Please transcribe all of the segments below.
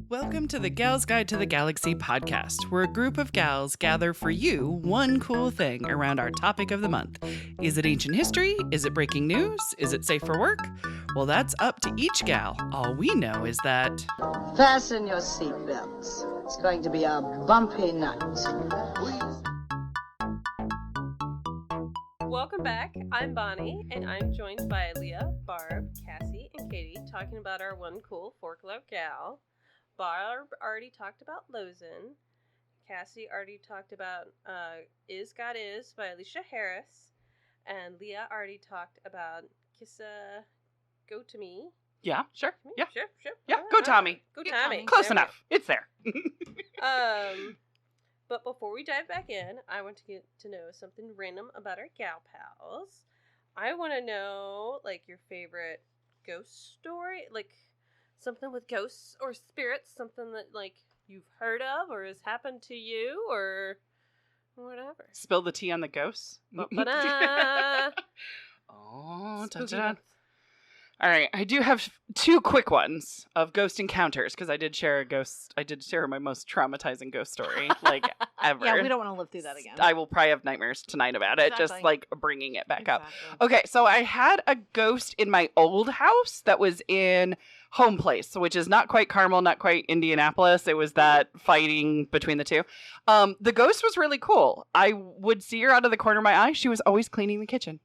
Welcome to the Gals Guide to the Galaxy podcast, where a group of gals gather for you one cool thing around our topic of the month. Is it ancient history? Is it breaking news? Is it safe for work? Well, that's up to each gal. All we know is that... Fasten your seatbelts. It's going to be a bumpy night. Welcome back. I'm Bonnie, and I'm joined by Leah, Barb, Cassie, and Katie talking about our one cool folklore gal. Barb already talked about Lozen. Cassie already talked about Is God Is by Alicia Harris. And Leah already talked about Kissa Go To Me. Yeah, sure. Yeah, Sure. yeah. Go Tommy. Go Tommy. Close enough. It's there. But before we dive back in, I want to get to know something random about our gal pals. I want to know, like, your favorite ghost story, like something with ghosts or spirits, something that, like, you've heard of or has happened to you or whatever. Spill the tea on the ghosts. Ba-ba-da. Oh, Spooky da-da-da. month. All right, I do have two quick ones of ghost encounters because I did share my most traumatizing ghost story, like, ever. Yeah, we don't want to live through that again. I will probably have nightmares tonight about it, just Exactly. like bringing it back up. Okay, so I had a ghost in my old house that was in Home Place, which is not quite Carmel, not quite Indianapolis. It was that fighting between the two. The ghost was really cool. I would see her out of the corner of my eye. She was always cleaning the kitchen.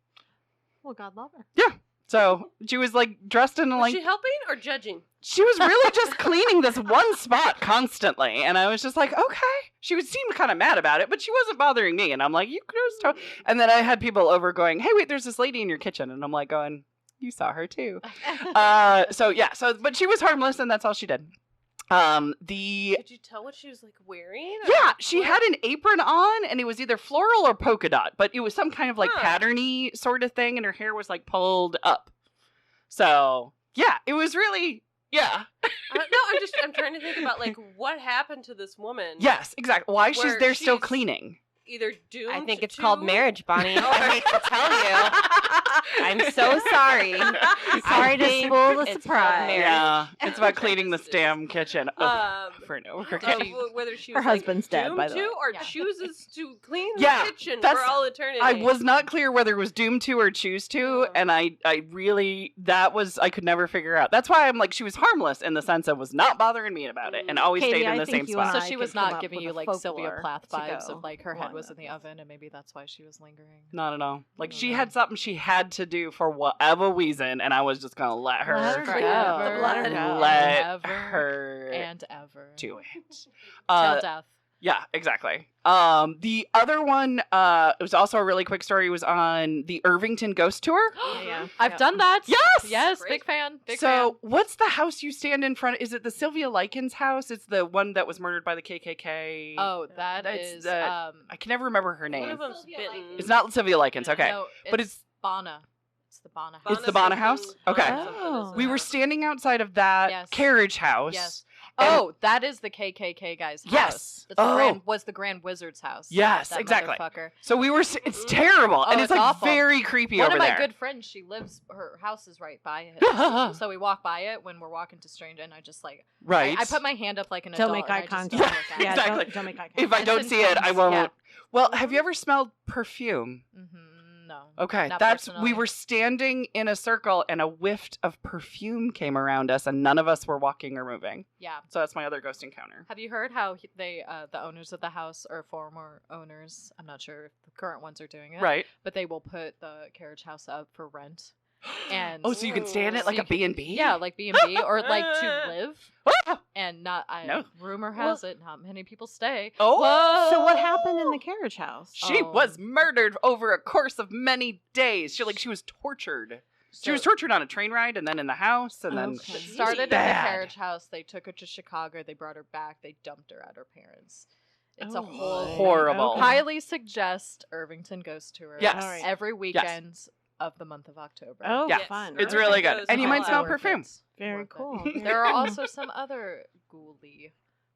Well, God love her. Yeah. So she was like dressed in Was like she helping or judging? she was really just cleaning this one spot constantly, and I was just like, okay. She would seem kind of mad about it, but she wasn't bothering me, and I'm like, you could just tell. And then I had people over going, hey, wait, there's this lady in your kitchen, and I'm like going, you saw her too. But she was harmless, and that's all she did. Did you tell what she was, like, wearing? Or Yeah, she had an apron on, and it was either floral or polka dot, but it was some kind of like patterny sort of thing, and her hair was like pulled up. So yeah, it was really I'm trying to think about, like, what happened to this woman. Yes, exactly. Why she's Where there still she's cleaning. Either doomed I think it's to... called marriage, Bonnie. I hate to tell you. I'm so sorry. Sorry to think spoil the it's called surprise. marriage. Yeah, it's about cleaning this damn kitchen Um, for no whether she Her was, husband's like, dead, doomed by the to way. or Yeah. chooses to clean Yeah, the kitchen that's- for all eternity. I was not clear whether it was doomed to or choose to, Oh. and I could never figure out. That's why I'm like, she was harmless in the sense of was not bothering me about it, and always Katie, stayed in I the think same you and spot. I So she was could come not up giving with you a like Sylvia folklore Plath to vibes go of like her head along was in with. the oven and maybe that's why she was lingering. Not at all. Like, she Mhm. had something she had to do for whatever reason, and I was just gonna let her Let her go. Forever Let her go. let ever her and ever. do it. Till death. Yeah, exactly. The other one, it was also a really quick story, was on the Irvington Ghost Tour. Yeah. I've done that. Yes! Yes, Great. big fan. Big So, fan. what's the house you stand in front of? Is it the Sylvia Likens house? It's the one that was murdered by the KKK. Oh, that That's is I can never remember her One name. of them's bitten. It's not Sylvia Likens, okay. No, But it's Bana. It's the Bana It's house. the Bana house? Okay. Oh. We were standing outside of that Yes. carriage house. Yes. And- Oh, that is the KKK guy's house. Yes. That's Oh. was the Grand Wizard's house. Yes, that exactly. Motherfucker. So we were, it's terrible. Oh, and it's it's like awful. very creepy One over of my there. good friends, she lives, her house is right by it. So we walk by it when we're walking to Strange, and I just like, Right. I put my hand up like an Don't adult. make and eye I just contact. don't look at Yeah, it. Exactly. don't make eye contact. If I don't It's see it, I intense. won't. Yeah. Well, have you ever smelled perfume? No. Okay, Not we personally. were standing in a circle and a whiff of perfume came around us and none of us were walking or moving. Yeah. So that's my other ghost encounter. Have you heard how they, the owners of the house, or former owners, I'm not sure if the current ones are doing it, Right. but they will put the carriage house up for rent. And Oh, so you can stay in it So like you a B&B? Yeah, like B&B, or like to live. And not, No. rumor has it, not many people stay. Oh, So what happened in the carriage house? She Oh. was murdered over a course of many days. She was tortured. She was tortured on a train ride and then in the house and then Okay. It started in the Bad. carriage house. They took her to Chicago. They brought her back. They dumped her at her parents. It's a Oh, whole my. horrible. Okay. Highly suggest Irvington Ghost Tour. Yes. All right. Every weekend of the month of October. Oh, Yeah. fun. It's Okay. really good. Goes And you all might smell out. perfume. Very Worth it. cool. There are also some other ghouly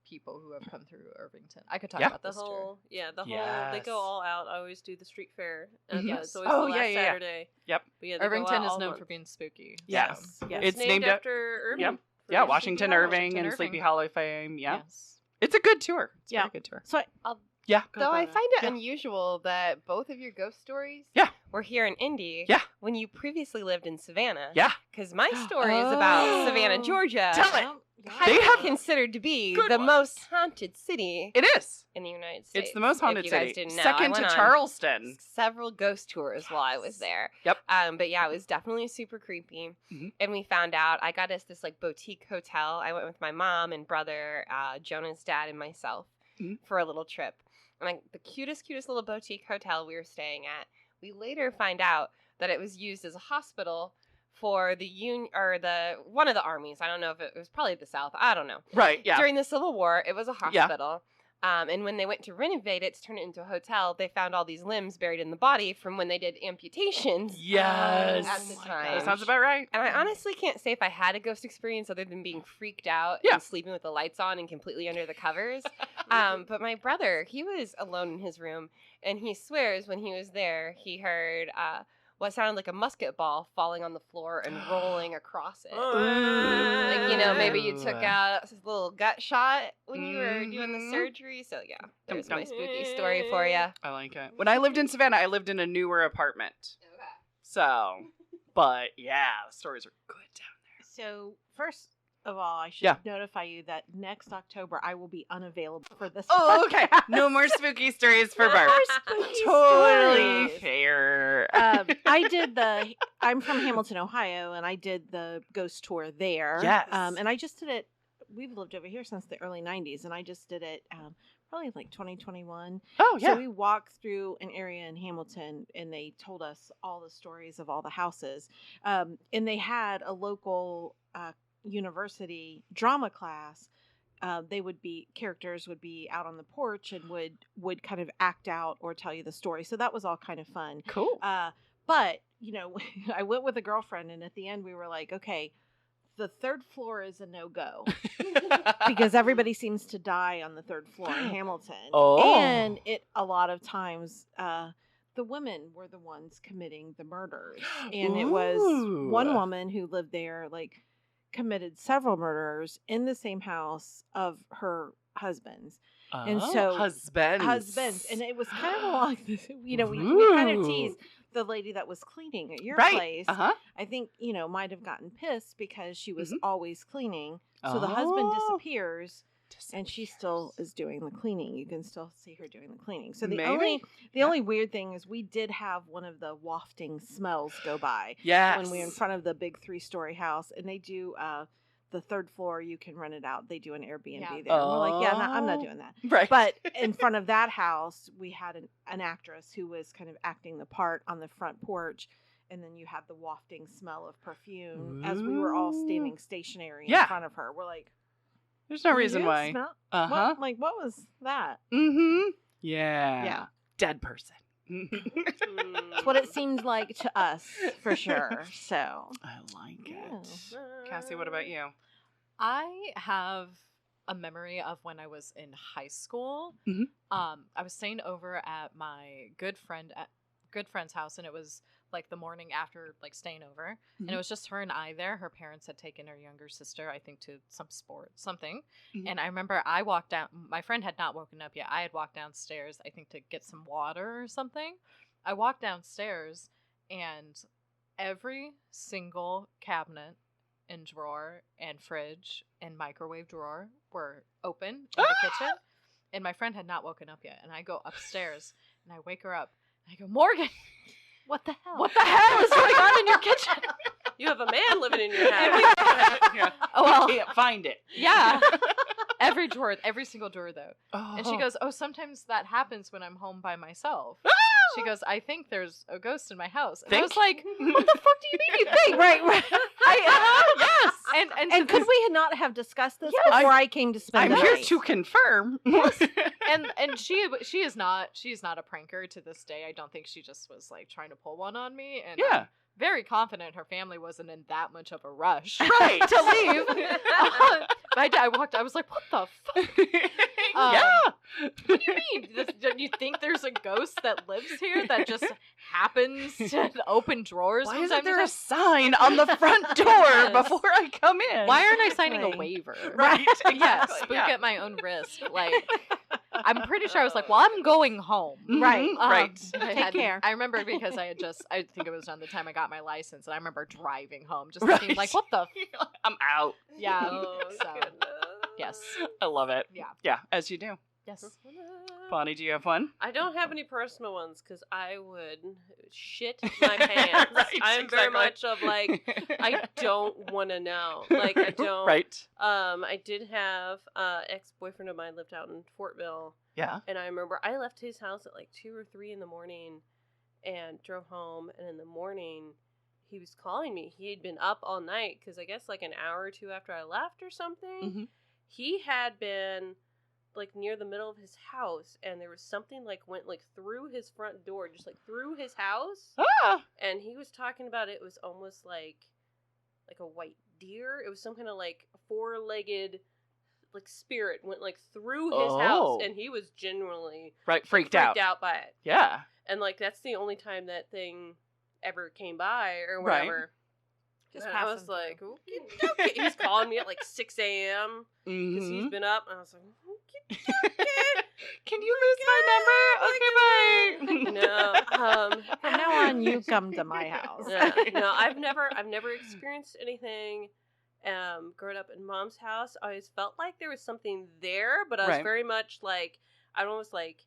people who have come through Irvington. I could talk Yeah. about The this tour. whole, they Yes. go all out. I always do the street fair. Mhm. It's always Oh, the yeah, last yeah, yeah. Saturday. Yep. But yeah, they go Irvington out is all known month. for being spooky. Yes. So. Yes. It's named named after Irving. Yep. Yeah, Sleepy Washington Hollow. Irving and Sleepy Hollow fame. Yeah. Yes. It's a good tour. It's a Yeah. very good tour. So Yeah. Though I find it Yeah. unusual that both of your ghost stories Yeah. We're here in Indy. Yeah. When you previously lived in Savannah. Yeah. Because my story is about Oh. Savannah, Georgia. Tell it. They They have have considered to be good the ones. most haunted city It is. in the United States. It's the most haunted if you guys city. Didn't know. I Second went to on Charleston. several ghost tours while I was there. Yep. But yeah, it was definitely super creepy. Mhm. And we found out I got us this like boutique hotel. I went with my mom and brother, Jonah's dad, and myself Mhm. for a little trip. And like the cutest little boutique hotel we were staying at. We later find out that it was used as a hospital for the one of the armies. I don't know if it was probably the South. I don't know. Right. Yeah. During the Civil War, it was a Yeah. hospital. And when they went to renovate it to turn it into a hotel, they found all these limbs buried in the body from when they did amputations. Yes. At the time. That sounds about right. And I honestly can't say if I had a ghost experience other than being freaked out Yeah. and sleeping with the lights on and completely under the covers. But my brother, he was alone in his room, and he swears when he was there, he heard what sounded like a musket ball falling on the floor and rolling across it. Like, maybe you took out a little gut shot when you were doing the surgery. So, yeah, there's my spooky story for you. I like it. When I lived in Savannah, I lived in a newer apartment. So, but yeah, the stories are good down So first of all, I should Yeah. notify you that next October I will be unavailable for this. Oh, okay. podcast. No more spooky stories for No Barb. more spooky Totally stories. fair. I'm from Hamilton, Ohio, and I did the ghost tour there. Yes. And I just did it. We've lived over here since the early 90s, and I just did it probably like 2021. Oh, yeah. So we walked through an area in Hamilton, and they told us all the stories of all the houses. And they had a local university drama class. Characters would be out on the porch and would kind of act out or tell you the story. So that was all kind of fun. Cool. But, I went with a girlfriend, and at the end we were like, okay, the third floor is a no-go because everybody seems to die on the third floor in Hamilton. Oh. And a lot of times, the women were the ones committing the murders. And it was Ooh. one woman who lived there, like, committed several murders in the same house of her husbands. And so husbands. And it was kind of like this, we kind of Ooh. teased the lady that was cleaning at your Right. place. Uh-huh. I think, might have gotten pissed because she was Mhm. always cleaning. So the husband Oh. disappears and she still is doing the cleaning. You can still see her doing the cleaning. So the Maybe. only weird thing is we did have one of the wafting smells go by Yes. when we were in front of the big 3-story house, and they do the third floor, you can rent it out. They do an Airbnb Yeah. there. And we're like, yeah, I'm not Oh. doing that. Right. But in front of that house, we had an actress who was kind of acting the part on the front porch. And then you had the wafting smell of perfume as we were all standing stationary in Yeah. front of her. We're like, There's no "You reason didn't why. smell- Uh-huh. what was that? Mm-hmm. Yeah. Yeah. Dead person. It's what it seemed like to us, for sure. So, I like Yeah. it. Cassie, what about you? I have a memory of when I was in high school. Mhm. I was staying over at my good friend's house, and it was like the morning after like staying over, and it was just her and I there. Her parents had taken her younger sister, I think, to something. Mhm. And I remember I walked down. My friend had not woken up yet. I had walked downstairs, I think, to get some water or something. I walked downstairs, and every single cabinet and drawer and fridge and microwave drawer were open in the kitchen, and my friend had not woken up yet. And I go upstairs and I wake her up and I go, Morgan, what the hell? what the hell is going on in your kitchen? You have a man living in your house. Yeah. Oh, well, You can't find it. yeah. Every single drawer though. Oh. And she goes, oh, sometimes that happens when I'm home by myself. She goes, I think there's a ghost in my house. And I was like, what the fuck do you mean you think? right. Yes. And could we not have discussed this Yes. before I came to spend I'm the here night? to confirm. and she's not a pranker to this day. I don't think she just was like trying to pull one on me. And Yeah. I'm very confident her family wasn't in that much of a rush Right. to leave. I walked. I was like, "What the fuck? Yeah. What do you mean? Do you think there's a ghost that lives here that just happens to open drawers? Why from isn't time to there a time? sign on the front door Yes. before I come in? Why aren't I signing a Exactly. waiver? Right. Yeah, Exactly. spook Yeah. at my own risk. Like, I'm pretty sure I was like, well, I'm going home. Right. Mhm, right. Take care. I remember because I think it was around the time I got my license, and I remember driving home, just Right. thinking like, what the? I'm out. Yeah. Oh, So, goodness. yes. I love it. Yeah. Yeah, as you do. Yes. Bonnie, do you have one? I don't have any personal ones because I would shit my pants. Right, I'm very exactly. much of like, I don't want to know. Like, I don't. Right. I did have ex-boyfriend of mine lived out in Fortville, Yeah. and I remember I left his house at like 2 or 3 in the morning, and drove home. And in the morning, he was calling me. He had been up all night because I guess like an hour or two after I left or something. Mhm. He had been like near the middle of his house, and there was something like went like through his front door, just like through his house. Ah. And he was talking about it was almost like a white deer. It was some kind of like 4-legged like spirit went like through his house, Oh. and he was genuinely Right. Freaked freaked out. out by it. Yeah. And like that's the only time that thing ever came by or Right. whatever. Just And I was passing like, through. okay. He was calling me at like 6 a.m. because he's Mhm. been up, and I was like, Can you lose my number? Okay, bye. no. From now on, you come to my house. Yeah, no, I've never experienced anything. Growing up in Mom's house, I always felt like there was something there, but I was Right. very much like I'd almost like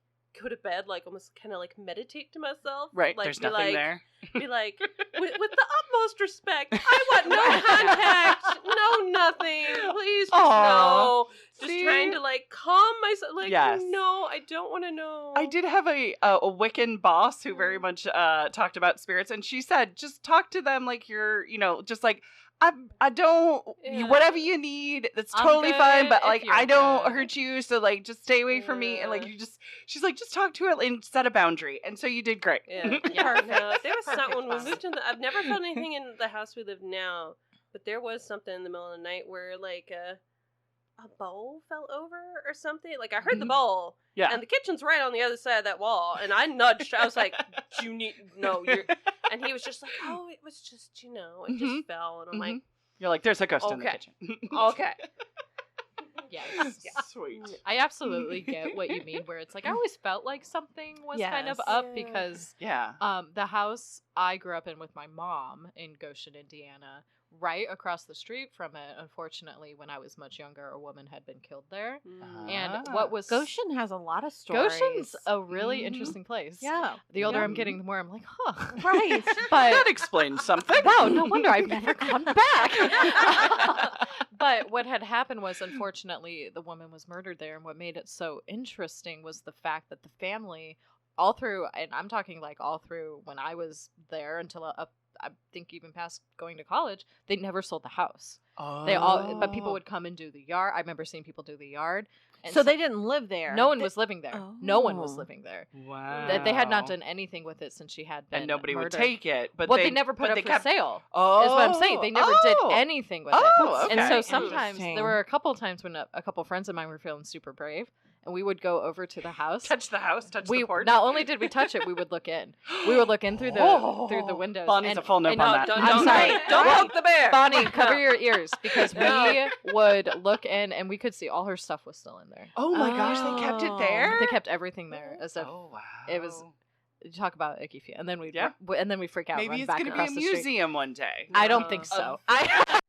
go to bed, like almost kind of like meditate to myself. Right. Like, There's be nothing like, there. Be like, with the utmost respect, I want no contact, no nothing. Please, just Aw. no. Just See? trying to like calm myself. Like, Yes. no, I don't want to know. I did have a Wiccan boss who very much talked about spirits, and she said, just talk to them like you're, just like, I don't, Yeah. whatever you need, that's I'm totally fine, good but if like, you're I don't good. hurt you, so like, just stay away from me, and like, Yeah. she's like, just talk to it and set a boundary, and so you did great. Yeah, Perfect. No, there was Perfect something when we boss. moved I've never felt anything in the house we live now, but there was something in the middle of the night where like a bowl fell over or something. Like I heard the Mhm. bowl, Yeah. and the kitchen's right on the other side of that wall, and I nudged. I was like, "You need no," and he was just like, "Oh, it was just it Mhm. just fell," and I'm like, Mhm. You're like, there's a ghost in the Okay. kitchen. "Okay." Yes. Sweet. I absolutely get what you mean. Where it's like I always felt like something was kind of Yes. up Yeah. because Yeah. the house I grew up in with my mom in Goshen, Indiana, right across the street from it, unfortunately, when I was much younger, a woman had been killed there. And what was Goshen has a lot of stories. Goshen's a really Mhm. interesting place. Yeah. The older Yeah. I'm getting, the more I'm like, huh. Right. That But explains something. wow, no wonder I've never gone back. But what had happened was, unfortunately, the woman was murdered there. And what made it so interesting was the fact that the family, all through, and I'm talking like all through when I was there until I think even past going to college, they never sold the house. They all, but people would come and do the yard. I remember seeing people do the yard. And So they didn't live there. no one was living there. No one was Oh. living there. Wow. That they had not done anything with it since she had been and nobody would murdered. take it. But Well, they never put but it they up for sale. Oh, Is what I'm saying. They never did anything with it. Oh, And so okay. sometimes Interesting. there were a couple times when a couple friends of mine were feeling super brave, and we would go over to the house. touch the house, touch We the porch. not only did we touch it, we would look in. We would look in through the windows. Bonnie's and, a full nope and on No, that. don't, I'm don't, sorry. don't Well, poke the bear. Bonnie, cover your ears because No. we would look in and we could see all her stuff was still in there. Oh my gosh, they kept it Oh. there. They kept everything there as if Oh wow. it was- you talk about icky feel, and then we Yeah. and then we freak out. Maybe run it's back gonna be across a the street. museum one day. I don't think so. Of-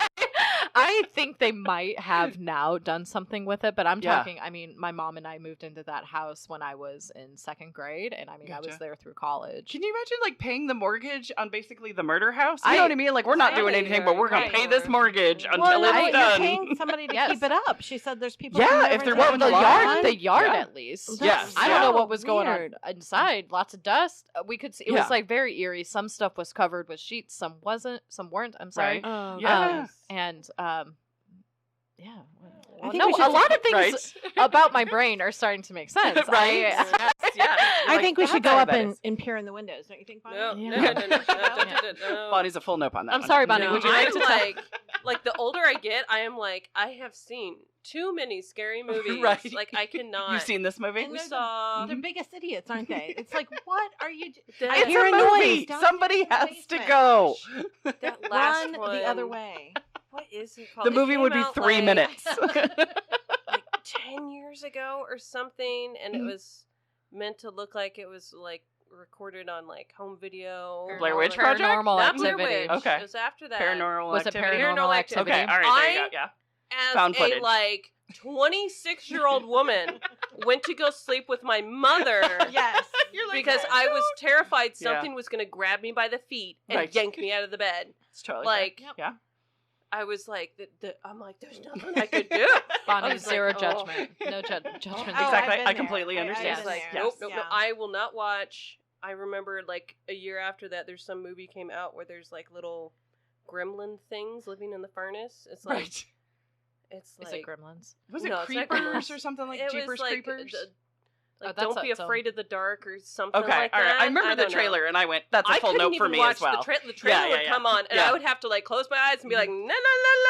I think they might have now done something with it, but I'm Yeah. talking. I mean, my mom and I moved into that house when I was in second grade, and I mean, I was Gotcha. there through college. Can you imagine like paying the mortgage on basically the murder house? You I- know what I mean? Like we're not doing Right, anything, but we're gonna right. pay this mortgage Well, until Well, it's you're done. paying somebody to Yes. keep it up. She said there's people. Yeah, who if never they're know mowing the the yard, lawn? the yard Yeah. at least. Yes. I don't know so what was going on weird. inside. Lots of dust. We could see it Yeah. was like very eerie. Some stuff was covered with sheets, some wasn't, some weren't. I'm sorry. Right. Oh, Yeah. And yeah. I think no, we should a lot of things Right. about my brain are starting to make sense. Right. I- yes. I Like, think we that's should go how up that and, is. and peer in the windows. Don't you think, Bonnie? No, Yeah. no, no, no, no, no, no, no. Bonnie's a full nope on that. I'm one. sorry, Bonnie. No, Would you like I'm to tell? Like, the older I get, I am like, I have seen too many scary movies. Right. Like, I cannot. You've seen this movie? And We they're saw... the biggest idiots, aren't they? It's like, what are you That- I It's hear a noise movie. down Somebody in the has to basement. go. That last Run one. the other way. What is it called? The It movie came would be out, 3 like, minutes. like 10 years ago or something, and it Mhm. was meant to look like it was like recorded on like home video. Or Blair Witch like- Project? Paranormal Not Blair Activity. Witch. Okay. It was after that. Paranormal Was it Activity. Paranormal Activity? Okay, all right, there you go. I- Yeah. As Found a footage. like 26-year-old woman, went to go sleep with my mother. Yes. You're like, Because I was terrified Yeah. something was going to grab me by the feet and Right. yank me out of the bed. It's totally Like, fair. Yeah. I was like, I'm like, there's nothing I could do. Bonnie, I was like, zero oh. judgment. No judgment. Oh, Exactly. I've been I there. completely understand. It's I've like, been there. nope, nope, Yeah. nope. I will not watch. I remember like a year after that, there's some movie came out where there's like little gremlin things living in the furnace. It's like, Right. it's Is like, it Gremlins? Was it No, it's not Creepers Gremlins. or something like it Jeepers was like, Creepers? like Oh, that's Don't Be its own- Afraid of the Dark or something Okay, like all right. that. I remember the don't know. trailer and I went, that's a I full couldn't note for even me watch as well. The trailer would yeah. come on, and Yeah. I would have to like close my eyes and be like, no, no, no,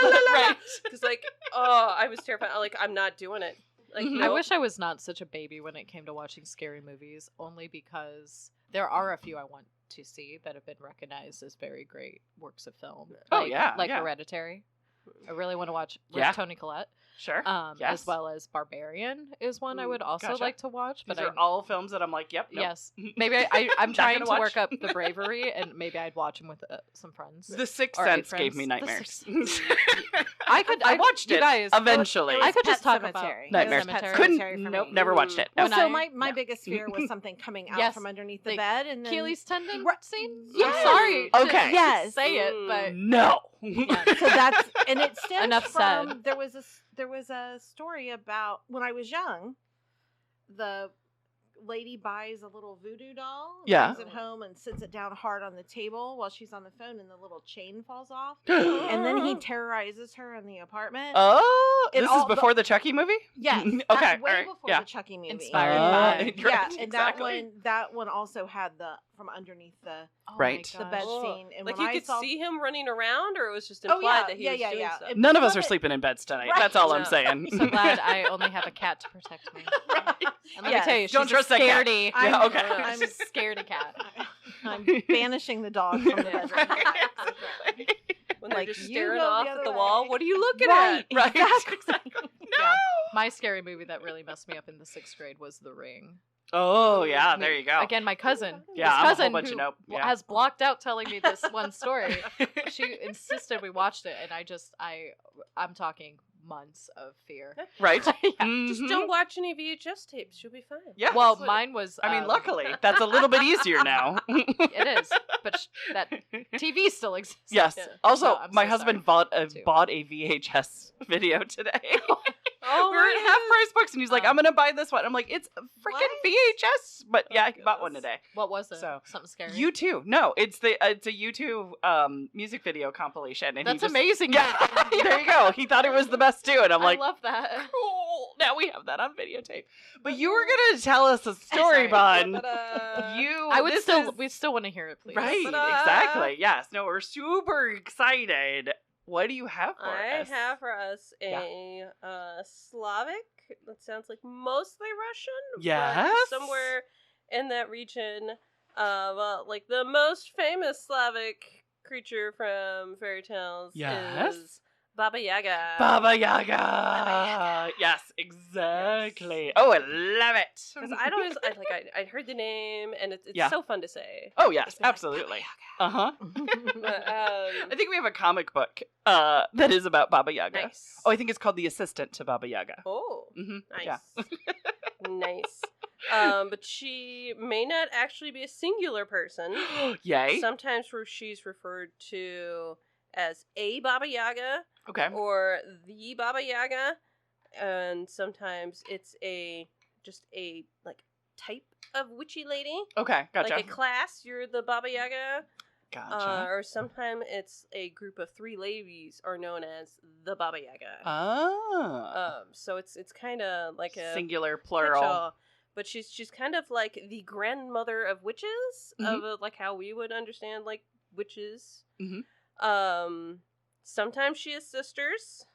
no, no, no, Right. because like, oh, I was terrified. I'm not doing it. Like, Mhm. I nope. wish I was not such a baby when it came to watching scary movies, only because there are a few I want to see that have been recognized as very great works of film. Oh, Like- yeah, like yeah. Hereditary. I really want to watch with Yeah. Toni Collette. Sure. As Yes. well as Barbarian is one I would also Gotcha. like to watch. But These are I, all films that I'm like, yep. Nope. yes, maybe I'm Not trying gonna to watch. work up the bravery, and maybe I'd watch them with some friends. The Sixth Or eight Sense gave friends. me The nightmares. I watched you it guys, eventually. It was I could just Pet talk about Sematary. Nightmares. It was Pet Cemetery. Couldn't. Cemetery for Nope. me. Never watched it. Well, When so I- my no. biggest fear was something coming out Yes, from underneath the the bed, and then Achilles tendon Right. scene. Yes. I'm sorry. to Okay. Yes. say it, but No. so that's and it stems Enough from said. there was a story about when I was young, the lady buys a little voodoo doll, Yeah. brings it home and sits it down hard on the table while she's on the phone, and the little chain falls off, and then he terrorizes her in the apartment. Oh, It this all- is before the Chucky movie? Yes, Okay, that's way all right, before yeah. the Chucky movie. Inspired Uh, by. right, Yeah, and exactly. that one also had the from underneath the Oh my Right. the bed gosh. Oh. scene, and Like when you I could saw, see him running around, or it was just Oh, implied yeah, that he yeah, was yeah, doing yeah. stuff. It- None of us Love are it. sleeping in beds tonight. Right. That's all I'm No. saying. So glad I only have a cat to protect me. And let Yes. me tell you, Don't she's trust a that cat. scaredy. Yeah, okay. I'm She's a scaredy cat. I'm banishing the dog from the bedroom. When they're Like, just you staring go the off other at the way. wall. What are you looking Right. at? Right. Exactly. Yeah. My scary movie that really messed me up in the 6th grade was The Ring. Oh, yeah, there you go. Again, my cousin. Yeah, his I'm a whole cousin bunch of who nope. Yeah. has blocked out telling me this one story. She insisted we watched it, and I'm talking months of fear. Right? Yeah. Just Mhm. don't watch any VHS tapes. You'll be fine. Yeah. Well, That's what- mine was. I mean, luckily, that's a little bit easier now. it is, but that TV still exists. Yes. Yeah. Also, No, I'm my so husband sorry. bought a VHS video today. Oh, We were at Half Price Books, and he's like, Oh. "I'm gonna buy this one." I'm like, "It's a freaking VHS," but yeah, he bought one goodness. today. What was it? So, Something scary. U2. No, it's a U2 music video compilation, and That's he just, amazing. Yeah, there you go. He thought it was the best too, and I'm like, I love that. cool. Now we have that on videotape. But you were gonna tell us a story, Sorry. Bon. Ta-da. You. I would this still. is- We still want to hear it, please. Right, Ta-da. exactly. Yes. No, we're super excited. What do you have for I us? have for us a Slavic. That sounds like mostly Russian. but Yes. somewhere in that region. Like the most famous Slavic creature from fairy tales Yes. is Baba Yaga. Baba Yaga. Yes, exactly. Oh, I love it. Because I'd always I heard the name, and it's Yeah. so fun to say. Oh yes, It's like, absolutely. Uh huh. But, I think we have a comic book that is about Baba Yaga. nice. Oh, I think it's called The Assistant to Baba Yaga. Oh, Mm-hmm. nice. Yeah. Nice. But she may not actually be a singular person. Yay. Sometimes she's referred to as a Baba Yaga Okay. or the Baba Yaga, and sometimes it's just a like type of witchy lady, Okay. Gotcha. like a class. You're the Baba Yaga, Gotcha. or sometimes it's a group of 3 ladies are known as the Baba Yaga. Ah. So it's kind of like a Singular, plural. catch-all. But she's kind of like the grandmother of witches, Mhm. of like how we would understand like witches. Mhm. Sometimes she has sisters.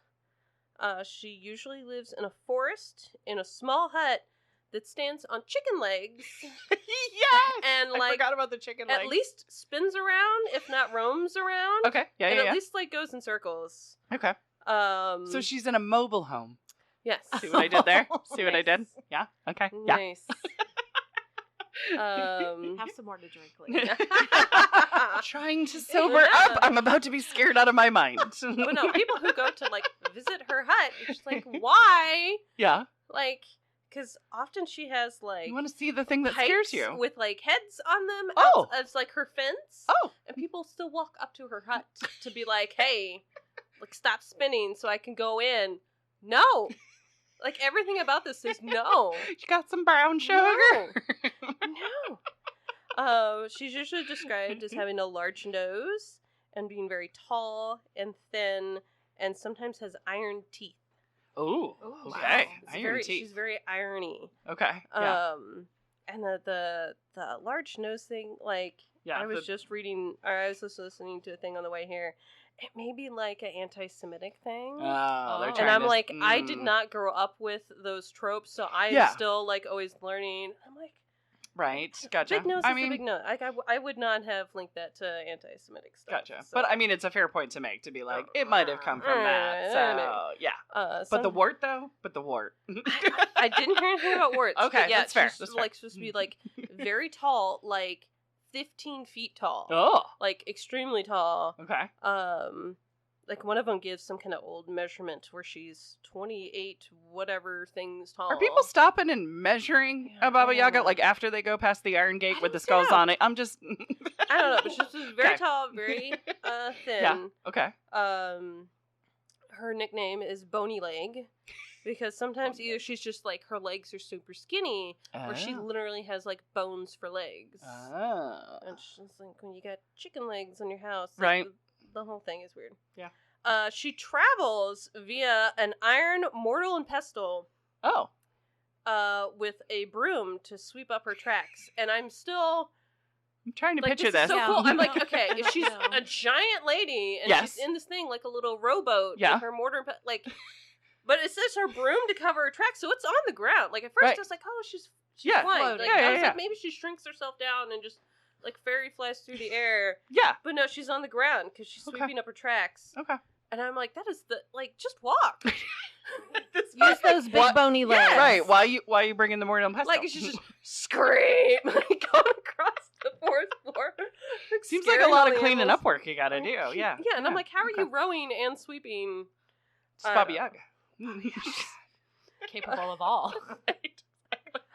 She usually lives in a forest in a small hut that stands on chicken legs. Yes! And I forgot about the chicken legs. at least spins around, if not roams around. Okay, yeah, and yeah, at yeah. least like goes in circles. Okay. So she's in a mobile home. Yes. See what I did there? See what I did? Nice. Yeah? Okay. Yeah. Nice. Have some more to drink later. Trying to sober up. I'm about to be scared out of my mind. But no, people who go to like visit her hut, it's just like, why? Yeah. Like, because often she has like You want to see the thing that scares pipes you? with like heads on them. Oh. As like her fence. Oh. And people still walk up to her hut to be like, hey, like stop spinning so I can go in. No. Like everything about this is no. You got some brown sugar? No. She's usually described as having a large nose and being very tall and thin and sometimes has iron teeth. Ooh. Ooh, Okay. It's Iron very, teeth. she's very irony. Okay. Yeah. And the large nose thing, like Yeah, I was just reading, or I was just listening to a thing on the way here. It may be like an anti-Semitic thing. Oh, they're And trying And I'm to- like, I did not grow up with those tropes, so I'm Yeah. still like always learning. I'm like, Right. Gotcha. big nose I is mean, a big nose. Like I would not have linked that to anti-Semitic stuff. gotcha. so. But I mean, it's a fair point to make to be like, it might have come from that. So, yeah. But the some- wart, though? But the wart. I didn't hear anything about warts. but Okay, yeah, that's fair, she's that's fair. like supposed to be like very tall, like 15 feet tall, Oh. like extremely tall. Okay. Like one of them gives some kind of old measurement where she's 28 whatever things tall. Are people stopping and measuring a Baba Yaga like after they go past the Iron Gate with the skulls on it? I'm just. I don't know, but she's just very Okay. tall, very thin. Yeah. Okay. Her nickname is Bony Leg because sometimes either she's just like her legs are super skinny or she Oh. literally has like bones for legs. Oh. And she's like, when you got chicken legs on your house, like, Right. The whole thing is weird. Yeah. She travels via an iron mortal and pestle Oh. with a broom to sweep up her tracks. And I'm still I'm trying to like, picture this is this. so Yeah. cool. I'm like, I okay, if don't she's know. a giant lady and Yes. she's in this thing like a little rowboat Yeah. with her mortar and like, but it says her broom to cover her tracks, so it's on the ground. Like at first Right. I was like, oh, she's Yeah. flying. Floating. Like, Yeah, I was yeah, like, maybe she shrinks herself down and just like fairy flies through the air. Yeah. But no, she's on the ground because she's Okay. sweeping up her tracks. Okay. And I'm like, that is the like, just walk. Use those big What- bony legs. Yes. Right. Why you bringing the mortal and pestle? Like she's just scream, like going across the fourth floor. Seems like a scaring lot all of the cleaning animals. up work you gotta do. Yeah. Yeah, and I'm like, how are Okay. you rowing and sweeping? It's Baba Yaga. Capable of all.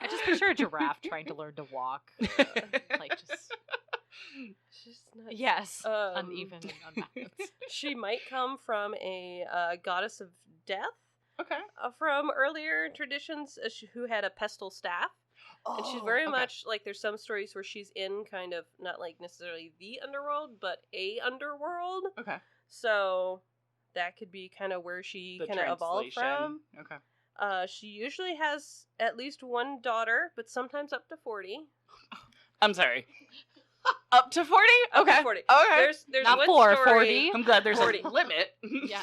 I just picture a giraffe trying to learn to walk. Like just She's nuts. yes, Um, uneven and unbalanced. She might come from a goddess of death Okay. from earlier traditions who had a pestle staff. And she's very okay. much like there's some stories where she's in kind of not like necessarily the underworld, but a underworld. Okay. So that could be kind of where she The kind of evolved translation. from. Okay. She usually has at least one daughter, but sometimes up to 40. I'm sorry. Up to 40? Up to Okay. 40. Okay. There's Not one 4, story. 40. I'm glad there's 40. a limit. Yeah.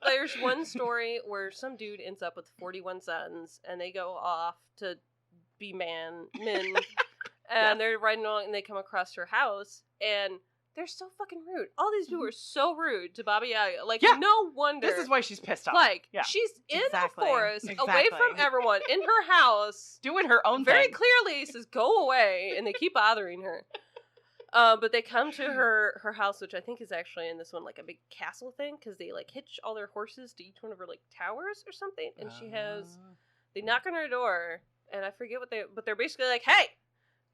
There's one story where some dude ends up with 41 sons, and they go off to be men, and they're riding along, and they come across her house, and they're so fucking rude. All these people are so rude to Baba Yaga. Like, Yeah. no wonder. This is why she's pissed off. Like, Yeah. she's in Exactly. the forest, away Exactly. from everyone, in her house. Doing her own Very thing. clearly says, go away, and they keep bothering her. But they come to her house, which I think is actually in this one like a big castle thing, because they like hitch all their horses to each one of her like towers or something, and she has. They knock on her door, and I forget what but they're basically like, "Hey,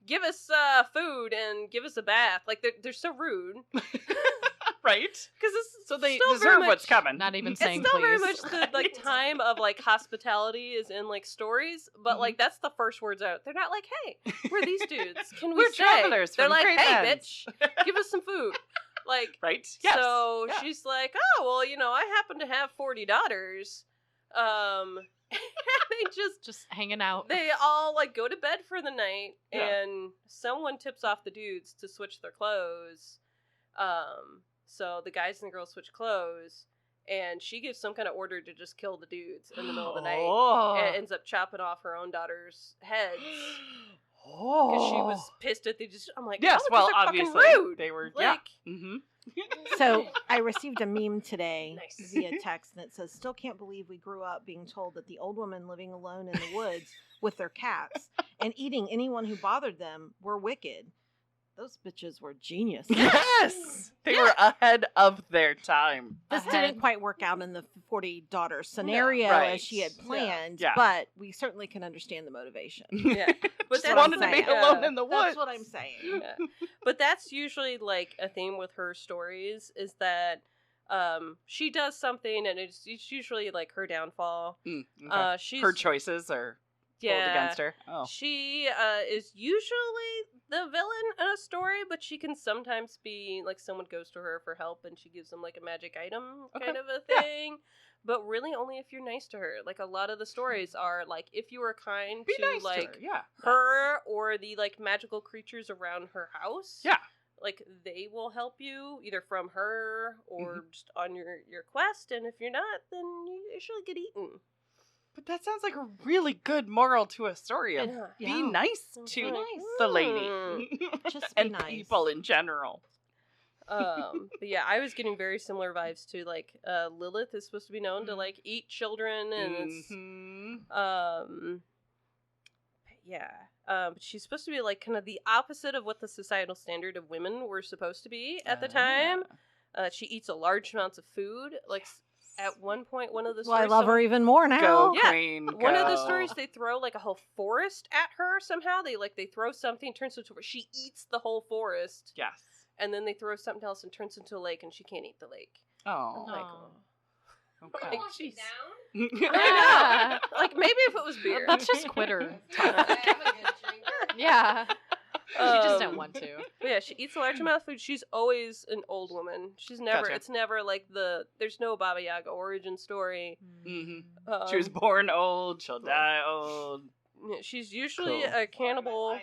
give us food and give us a bath." Like they're so rude Right? because it's So they still very deserve much- what's coming. Not even It's saying still very please. much the like time of like hospitality is in like stories, but Mhm. like that's the first words out. They're not like, "Hey, we're these dudes. Can we We're stay?" travelers They're from like, great "Hey, lands." bitch, give us some food." Like, Right? Yes. so Yeah. she's like, "Oh, well, you know, I happen to have 40 daughters." They Just hanging out. they all like go to bed for the night, Yeah. and someone tips off the dudes to switch their clothes. So the guys and the girls switch clothes, and she gives some kind of order to just kill the dudes in the middle of the night, and ends up chopping off her own daughter's heads. Because she was pissed at I'm like, yes, well, they're obviously fucking rude. they were, Like, So I received a meme today Nice. via text, and it says, "Still can't believe we grew up being told that the old women living alone in the woods with their cats and eating anyone who bothered them were wicked. Those bitches were geniuses." Yes! They were ahead of their time. This didn't quite work out in the 40 daughters scenario right. as she had planned, Yeah. but we certainly can understand the motivation. Yeah. But Just wanted to be alone in the woods. That's what I'm saying. Yeah. But that's usually like a theme with her stories is that she does something and it's usually like her downfall. Okay. She's Her choices are pulled against her. Oh. She is usually the villain in a story, but she can sometimes be like someone goes to her for help and she gives them like a magic item kind of a thing. But really only if you're nice to her. Like a lot of the stories are like if you were kind Be to nice like to her. Yeah. her or the like magical creatures around her house. Yeah. Like they will help you either from her or just on your quest, and if you're not, then you usually get eaten. But that sounds like a really good moral to a story of Yeah. be nice That's to nice. the lady. Just be and nice. people in general. But yeah, I was getting very similar vibes to like Lilith is supposed to be known to like eat children, and it's but she's supposed to be like kind of the opposite of what the societal standard of women were supposed to be at the time. She eats a large amounts of food. Like at one point, one of the Well, I stories, love her even more now. Go, Yeah. queen, go. one of the stories they throw like a whole forest at her somehow. They throw something, turns into she eats the whole forest. Yes. And then they throw something else and turns into a lake, and she can't eat the lake. Oh. I'm like, Okay. like, She's jeez. down. I know. Like maybe if it was beer. That's just quitter talk. I am a good drinker. Yeah. She just don't want to. But yeah, she eats a large amount of food. She's always an old woman. She's never. Gotcha. It's never like there's no Baba Yaga origin story. She was born old. She'll die old. Yeah, she's usually Cool. a cannibal.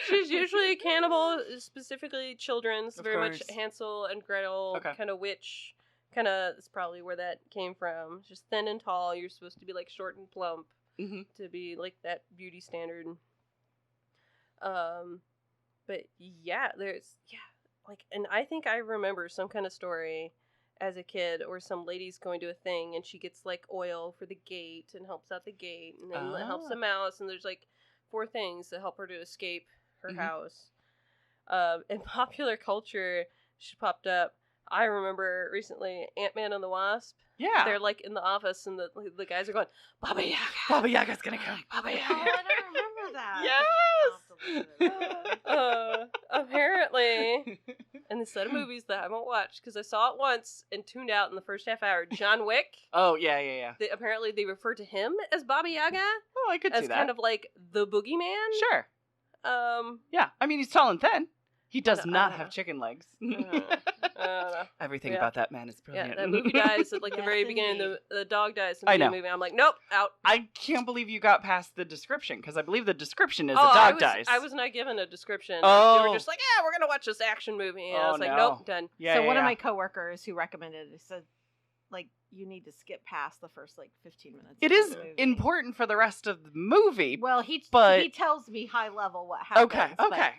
She's usually a cannibal, specifically children's. Of Very much course. Hansel and Gretel Okay. kind of witch. Kind of, that's probably where that came from. She's thin and tall. You're supposed to be like short and plump to be like that beauty standard. But yeah, and I think I remember some kind of story as a kid or some lady's going to a thing and she gets like oil for the gate and helps out the gate and then helps the mouse, and there's like 4 things that help her to escape her house. In popular culture, she popped up. I remember recently Ant-Man and the Wasp. Yeah. They're like in the office and the guys are going, Baba Yaga. Baba Yaga's gonna come. Baba Oh, Yaga. I don't remember that. Yes! Apparently, in the set of movies that I haven't watched because I saw it once and tuned out in the first half hour, John Wick. Oh, yeah. Apparently, they refer to him as Baba Yaga Oh, I could as see that. kind of like the boogeyman. Sure. Yeah. I mean, he's tall and thin. He does not have chicken legs. I don't know. Everything Yeah. about that man is Yeah, brilliant. that movie dies at like the Yes, very beginning. indeed. The dog dies in I the know. movie. I'm like, nope, out. I can't believe you got past the description, because I believe the description is Oh, a dog dies. I was not given a description. Oh. They were just like, yeah, we're gonna watch this action movie. And I Oh, was like, no. nope, done. Yeah, So yeah, one of yeah. my coworkers who recommended it said, like, you need to skip past the first 15 minutes. It of is the movie. important for the rest of the movie. Well, he but- tells me high level what happens. Okay.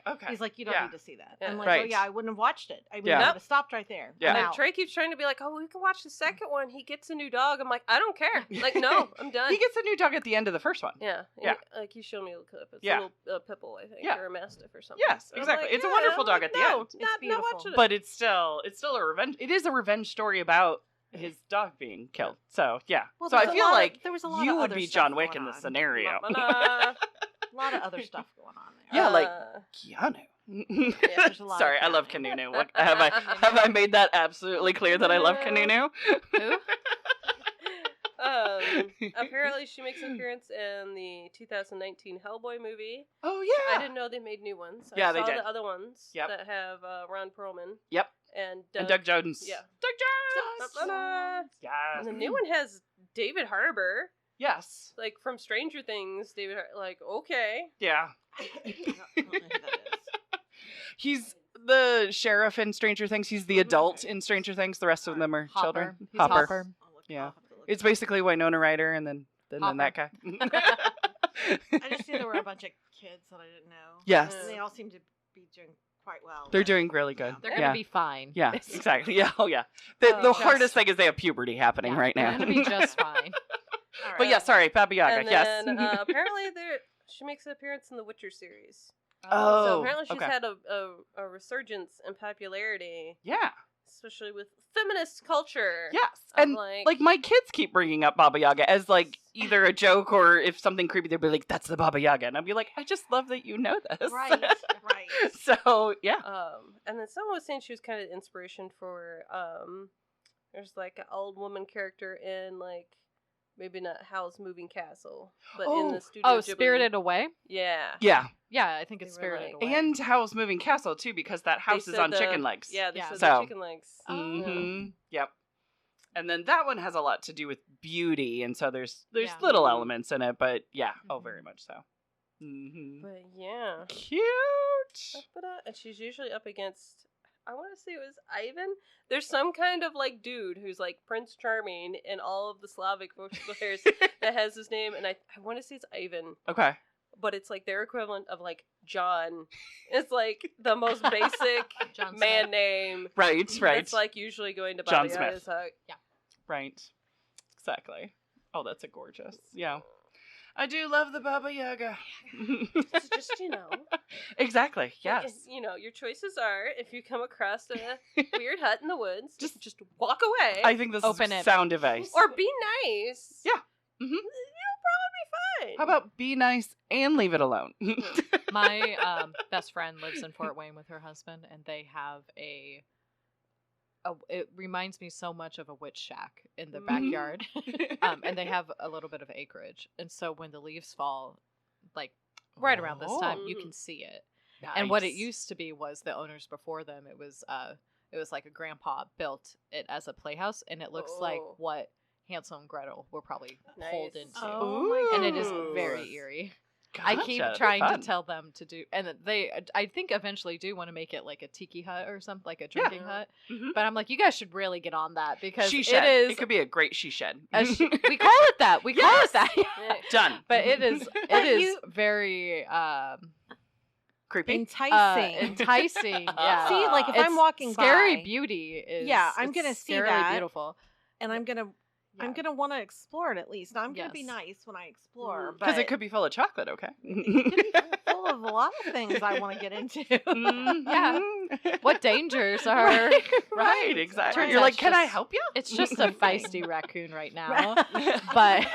but He's like, you don't Yeah. need to see that. Yeah. I'm like, Right. oh yeah, I wouldn't have watched it. I mean, Yeah. I Nope. would have stopped right there. Yeah. I'm And out. Trey keeps trying to be like, oh, we can watch the second one. He gets a new dog. I'm like, I don't care. Like, no, I'm done. He gets a new dog at the end of the first one. Yeah. Yeah. Like, he showed me a clip. It's Yeah. a little Pitbull, I think, Yeah. or a Mastiff or something. Yes, And I'm exactly. like, It's a yeah, wonderful I'm dog like, at the no, end. It's not beautiful. watching it. But it's still a revenge. It is a revenge story about his dog being killed. So yeah. Well, so I there's a feel lot of- like there was a lot you of would other be stuff John Wick going in this on. scenario. Uh, A lot of other stuff going on there. Yeah, like uh, Keanu. there's a lot Sorry, of I love Keanu. Kanunu. What, have I made that absolutely clear that I love Kanunu? Who? apparently, she makes an appearance in the 2019 Hellboy movie. Oh yeah. I didn't know they made new ones. Yeah, I they saw did. the other ones Yep. that have Ron Perlman. Yep. And And Doug Jones. Yeah. Doug Jones. Ta-da! Yes. And the new one has David Harbour, Yes. like from Stranger Things. David, like, okay. Yeah. I don't know who that is. He's the sheriff in Stranger Things. He's the adult in Stranger Things. The rest of them are children. He's Hopper. Hopper. Yeah. It's basically Winona Ryder and then that guy. I just knew there were a bunch of kids that I didn't know. Yes. And they all seem to be doing quite well. They're but- doing really good. They're gonna yeah. be fine. Yeah, exactly. Yeah, oh yeah. The just- hardest thing is they have puberty happening right They're now. gonna be just fine. All But right. yeah, sorry, Baba Yaga. And Yes. then apparently she makes an appearance in the Witcher series. Oh, So apparently she's okay. had a resurgence in popularity, Yeah. especially with feminist culture. Yes. of And like my kids keep bringing up Baba Yaga as like either a joke or if something creepy, they'll be like, "That's the Baba Yaga," and I'll be like, "I just love that you know this." Right, right. So yeah. And then someone was saying she was kind of inspiration for there's like an old woman character in like maybe not Howl's Moving Castle, but in the Studio Oh, Ghibli. Spirited Away? Yeah. Yeah. Yeah, I think it's They were Spirited like- Away. And Howl's Moving Castle too, because that They house is said on chicken legs. Yeah, they Yeah. said So- the chicken legs. Mm-hmm. Yep. And then that one has a lot to do with beauty, and so there's Yeah. little elements in it, but yeah, Mhm. very much so. Mm-hmm. But yeah. Cute. And she's usually up against, I want to say it was Ivan. There's some kind of like dude who's like Prince Charming in all of the Slavic folklores that has his name, and I want to say it's Ivan, Okay. but it's like their equivalent of like John. It's like the most basic John man Smith. name. Right. It's like usually going to John Baba Yaga's Smith. hut. Right. Exactly. Oh, that's a gorgeous. Yeah. I do love the Baba Yaga. It's just, you know. Exactly. Like, Yes. you know, your choices are if you come across a weird hut in the woods, just walk away. I think this Open is it. sound advice. or be nice. Yeah. Mhm. You'll probably be fine. How about be nice and leave it alone? My best friend lives in Fort Wayne with her husband, and they have it reminds me so much of a witch shack in the Mhm. backyard. And they have a little bit of acreage, and so when the leaves fall, like right around this time, you Oh. can see it. And what it Nice. used to be was the owners before them. It was like a grandpa built it as a playhouse, and it looks like Oh. what Hansel and Gretel were probably pulled Nice. into, Oh my and it is Ooh. very eerie. I keep Gotcha. trying Fun. to tell them to do, and I think eventually do want to make it like a tiki hut or something, like a drinking hut. Mhm. But I'm like, you guys should really get on that because She it shed. is. It could be a great she shed. we call it that. We call it that. Yeah. Done. But it is. But It is you- very Creepy. Enticing. enticing. Yeah. See, like if It's I'm walking scary by, beauty is. Yeah, I'm it's gonna see scarily that. beautiful. and I'm gonna want to explore it at least. Now, I'm gonna be Yes. nice when I explore, Because but it could be full of chocolate, okay? full of a lot of things I want to get into. Mhm. What dangers are? Right, exactly. Turns You're out like, it's can I just- help you? It's just a feisty raccoon right now, but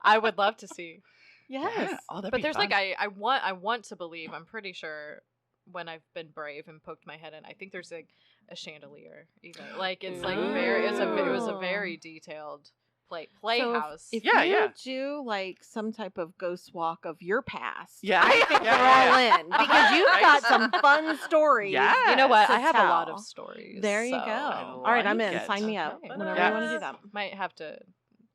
I would love to see. Yes. Yeah. Oh, that'd But be there's fun. like I want to believe. I'm pretty sure when I've been brave and poked my head in, I think there's like a chandelier. Even like it's like very. It was a Ooh. very detailed So playhouse. if Yeah, you yeah. do like some type of ghost walk of your past, Yeah. I think Yeah, we're yeah, all in because you've Right. got some fun stories. Yeah. You know what? to I have a lot tell. of stories. There you so go. I All right, I'm like in. it. Sign me up Okay. whenever Yeah. you want to do that. might have to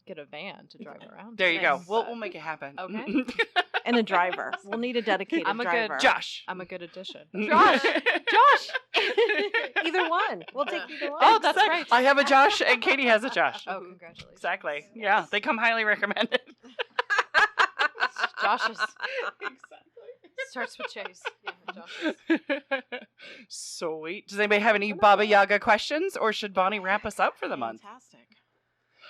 get a van to drive around. There you go. Nice. We'll make it happen. Okay. And a driver. We'll need a dedicated I'm a good driver. Josh. I'm a good addition. Josh. Josh. Either one. We'll take either one. Oh, that's right. I have a Josh and Katie has a Josh. Oh, congratulations. Exactly. Yeah, they come highly recommended. Josh is starts with Chase. Yeah, Josh is. Sweet. Does anybody have any Baba Yaga questions, or should Bonnie wrap us up for the month? Fantastic.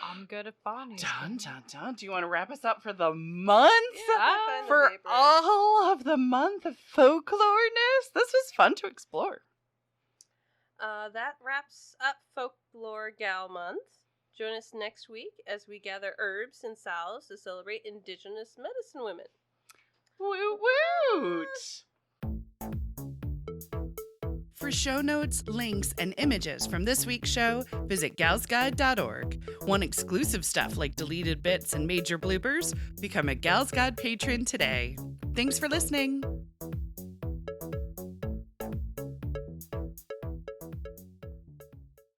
I'm good at Bonnie. Dun, dun, dun. Do you want to wrap us up for the month? find the For paper. all of the month of folkloreness? This was fun to explore. That wraps up Folklore Gal Month. Join us next week as we gather herbs and salves to celebrate Indigenous medicine women. Woo woot! For show notes, links, and images from this week's show, visit galsguide.org. Want exclusive stuff like deleted bits and major bloopers? Become a Gals Guide patron today. Thanks for listening.